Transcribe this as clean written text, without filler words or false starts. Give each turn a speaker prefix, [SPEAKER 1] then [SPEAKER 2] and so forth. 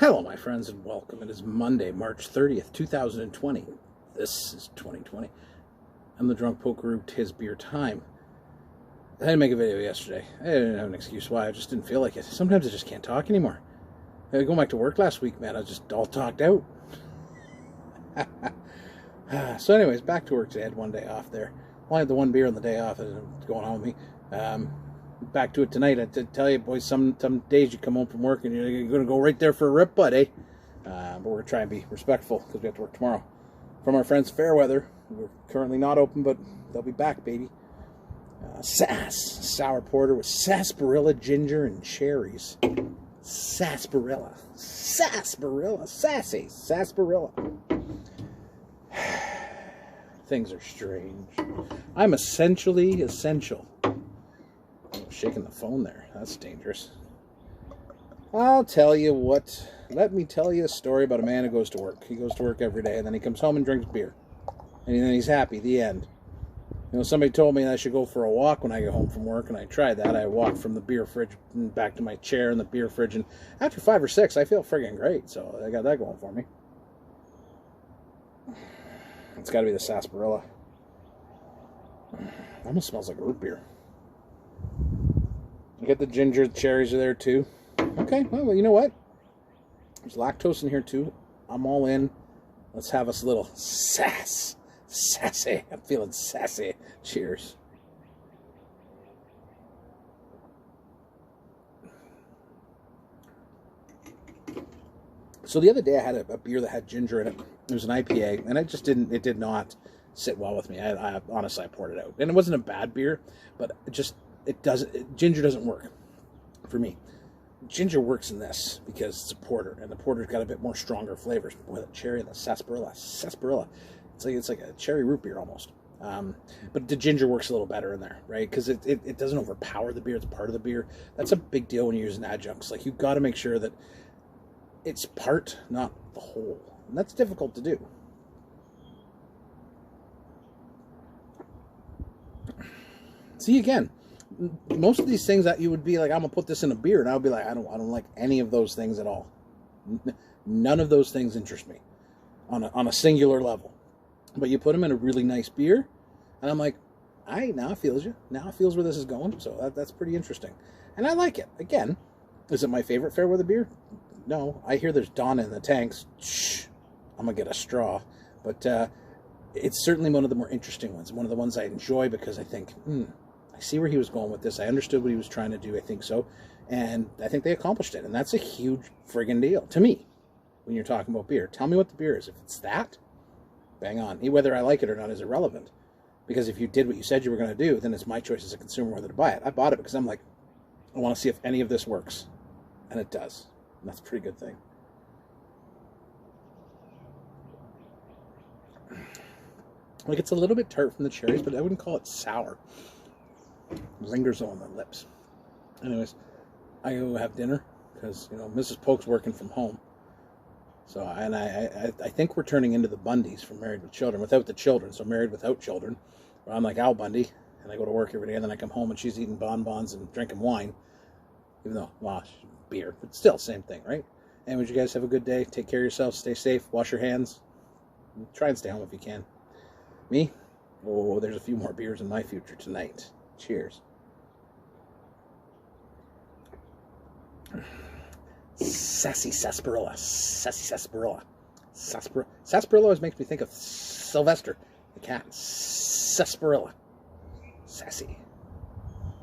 [SPEAKER 1] Hello, my friends, and welcome. It is Monday, March 30th, 2020. This is 2020. I'm the Drunk Poker. Tis beer time. I had to make a video yesterday. I didn't have an excuse why. I just didn't feel like it. Sometimes I just can't talk anymore. Going back to work last week, man, I was just all talked out. So anyways, back to work today. I had one day off there. Only had the one beer on the day off. It's going on with me. Back to it tonight. I did tell you, boys, some days you come home from work and you're going to go right there for a rip, bud, eh? But we're going to try and be respectful because we have to work tomorrow. From our friends Fairweather, we're currently not open, but they'll be back, baby. Sass, sour porter with sarsaparilla, ginger, and cherries. Sarsaparilla. Sarsaparilla. Sassy. Sarsaparilla. Things are strange. I'm essentially essential. I'm shaking the phone there. That's dangerous. I'll tell you what. Let me tell you a story about a man who goes to work. He goes to work every day, and then he comes home and drinks beer. And then he's happy. The end. You know, somebody told me that I should go for a walk when I get home from work, and I tried that. I walked from the beer fridge back to my chair in the beer fridge, and after 5 or 6, I feel friggin' great. So I got that going for me. It's got to be the sarsaparilla. Almost smells like root beer. You get the ginger, the cherries are there too. Okay, well, you know what? There's lactose in here too. I'm all in. Let's have us a little sass. Sassy. I'm feeling sassy. Cheers. So the other day I had a beer that had ginger in it. It was an IPA, and it did not sit well with me. I honestly, I poured it out. And it wasn't a bad beer, but ginger doesn't work for me. Ginger works in this because it's a porter, and the porter's got a bit more stronger flavors. Boy, the cherry and the sarsaparilla. It's like a cherry root beer almost. But the ginger works a little better in there, right? Because it doesn't overpower the beer. It's part of the beer. That's a big deal when you're using adjuncts. Like, you've got to make sure that it's part, not the whole. And that's difficult to do. See, again, most of these things that you would be like, I'm going to put this in a beer, and I would be like, I don't like any of those things at all. None of those things interest me on a singular level. But you put them in a really nice beer, and I'm like, now it feels you. Now it feels where this is going. So that's pretty interesting. And I like it. Again, is it my favorite Fairweather beer? No. I hear there's Donna in the tanks. Shh. I'm going to get a straw. But it's certainly one of the more interesting ones. One of the ones I enjoy because I think, I see where he was going with this. I understood what he was trying to do. I think so. And I think they accomplished it. And that's a huge friggin' deal to me when you're talking about beer. Tell me what the beer is. If it's that, bang on. Whether I like it or not is irrelevant. Because if you did what you said you were going to do, then it's my choice as a consumer whether to buy it. I bought it because I'm like, I want to see if any of this works. And it does. And that's a pretty good thing. Like, it's a little bit tart from the cherries, but I wouldn't call it sour. It lingers on my lips. Anyways, I go have dinner because, you know, Mrs. Polk's working from home. So, and I think we're turning into the Bundys from Married with Children, without the children. So Married Without Children, where I'm like Al Bundy, and I go to work every day, and then I come home and she's eating bonbons and drinking wine, even though, well, beer, but still, same thing, right? Anyways, you guys have a good day. Take care of yourselves. Stay safe. Wash your hands. Try and stay home if you can. Me? Oh, there's a few more beers in my future tonight. Cheers. Sassy sarsaparilla. Sassy sarsaparilla. Sarsaparilla always makes me think of Sylvester, the cat. Sarsaparilla. Sassy.